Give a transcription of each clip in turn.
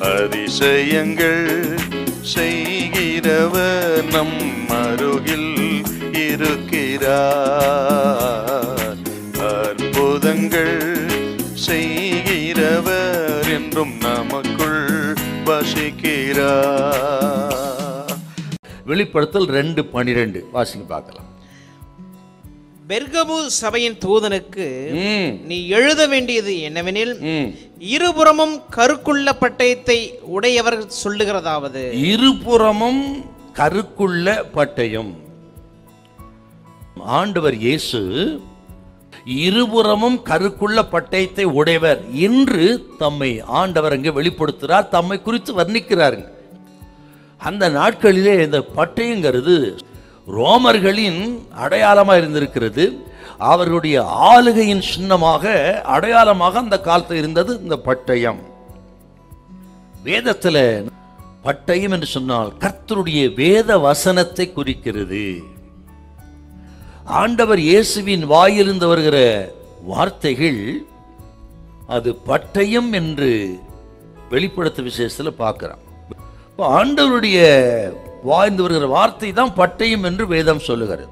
அதிசயங்கள் செய்கிறவர் நம் அருகில் இருக்கிறார். அற்புதங்கள் செய்கிறவர் என்றும் நமக்குள் வசிக்கிறார். வெளிப்படுத்தல் 2:12 வாசிங்க பார்க்கலாம். பெர்கமு சபையின் தூதனுக்கு நீ எழுத வேண்டியது என்னவெனில், இருபுறமும் கருக்குள்ள பட்டயத்தை உடையவர் சொல்லுகிறதாவது. இருபுறமும் கருக்குள்ள பட்டயம். ஆண்டவர் இயேசு இருபுறமும் கருக்குள்ள பட்டயத்தை உடையவர் என்று தம்மை ஆண்டவர் அங்கே வெளிப்படுத்துகிறார், தம்மை குறித்து வர்ணிக்கிறாருங்க. அந்த நாட்களிலே இந்த பட்டயங்கிறது ரோமர்களின் அடையாளமாக இருந்திருக்கிறது. அவர்களுடைய ஆளுகையின் சின்னமாக அடையாளமாக அந்த காலத்தில் இருந்தது இந்த பட்டயம். வேதத்தில் பட்டயம் என்று சொன்னால் கர்த்தருடைய வேத வசனத்தை குறிக்கிறது. ஆண்டவர் இயேசுவின் வாயிலிருந்து வருகிற வார்த்தைகள் அது பட்டயம் என்று வெளிப்படுத்த விசேஷத்தில் பார்க்கிறோம். இப்போ ஆண்டவருடைய வாய்ந்து வருகிற வார்த்தை தான் பட்டயம் என்று வேதம் சொல்லுகிறது.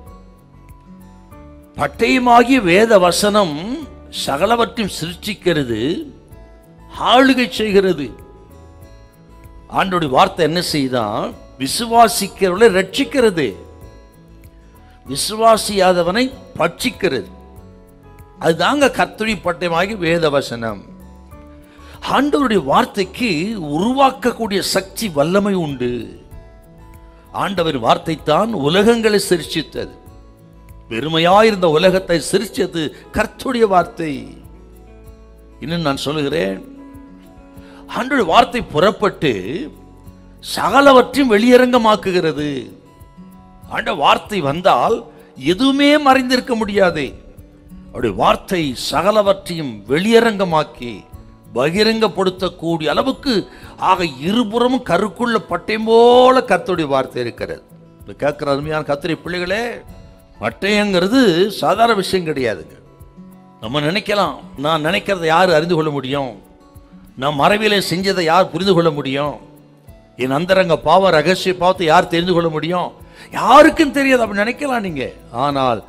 பட்டயமாகிய வேத வசனம் சகலவற்றையும் சிருஷ்டிக்கிறது, ஆளுகை செய்கிறது. ஆண்டவருடைய வார்த்தை என்ன செய்தான்? விசுவாசிக்கிறவர்களை ரட்சிக்கிறது, விசுவாசியாதவனை பட்சிக்கிறது. அதுதாங்க கர்த்தருடைய பட்டயமாகி வேத வசனம். ஆண்டவருடைய வார்த்தைக்கு உருவாக்கக்கூடிய சக்தி வல்லமை உண்டு. ஆண்டவர் வார்த்தை தான் உலகங்களை சிருஷ்டித்தது. பெருமையாயிருந்த உலகத்தை சிருஷ்டித்தது கர்த்தருடைய வார்த்தை. இன்னும் நான் சொல்லுகிறேன், ஆண்டவருடைய வார்த்தை புறப்பட்டு சகலவற்றையும் வெளியரங்கமாக்குகிறது. ஆண்டவர் வார்த்தை வந்தால் எதுவுமே மறைந்திருக்க முடியாது. அவருடைய வார்த்தை சகலவற்றையும் வெளியரங்கமாக்கி பகிரங்கப்படுத்தக்கூடிய அளவுக்கு ஆக இருபுறமும் கருக்குள்ள பட்டயம் போல கர்த்தருடைய வார்த்தை இருக்கிறது. கேட்கிற அருமையான கர்த்தருடைய பிள்ளைகளே, பட்டயங்கிறது சாதாரண விஷயம் கிடையாதுங்க. நம்ம நினைக்கலாம், நான் நினைக்கிறத யார் அறிந்து கொள்ள முடியும், நான் மறைவிலே செஞ்சதை யார் புரிந்து கொள்ள முடியும், என் அந்தரங்க பாவ ரகசிய பாவத்தை யார் தெரிந்து கொள்ள முடியும், யாருக்கும் தெரியாது அப்படி நினைக்கலாம் நீங்க. ஆனால்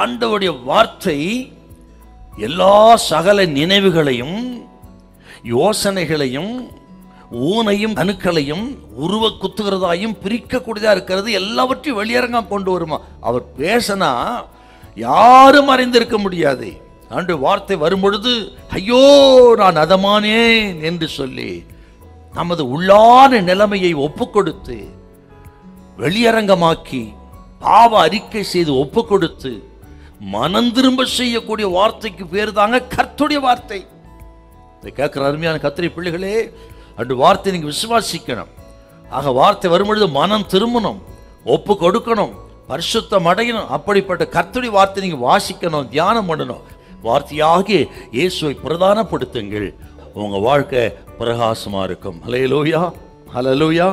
ஆண்டவருடைய வார்த்தை எல்லா சகல நினைவுகளையும் யோசனைகளையும் ஊனையும் அணுக்களையும் உருவ குத்துகிறதாயும் பிரிக்கக்கூடியதா இருக்கிறது. எல்லாவற்றையும் வெளியரங்கம் கொண்டு வருமா. அவர் பேசினா யாரும் அறிந்திருக்க முடியாது. ஆண்டவருடைய வார்த்தை வரும்பொழுது ஐயோ நான் அதமானேன் என்று சொல்லி நமது உள்ளான நிலைமையை ஒப்பு கொடுத்து வெளியரங்கமாக்கி பாவ அறிக்கை செய்து ஒப்பு கொடுத்து மனம் திரும்ப செய்யக்கூடிய வார்த்தைக்கு பேர் தாங்க கர்த்தருடைய வார்த்தை. இதை கேட்கிற அருமையான கர்த்தருடைய பிள்ளைகளே, அந்த வார்த்தை நீங்க விசுவாசிக்கணும். ஆக வார்த்தை வரும்பொழுது மனம் திரும்பணும், ஒப்பு கொடுக்கணும், பரிசுத்தம் அடையணும். அப்படிப்பட்ட கர்த்தருடைய வார்த்தை நீங்க வாசிக்கணும், தியானம் பண்ணணும். வார்த்தையாகிய இயேசுவை பிரதானப்படுத்துங்கள், உங்க வாழ்க்கை பிரகாசமா இருக்கும். ஹல்லேலூயா, ஹல்லேலூயா.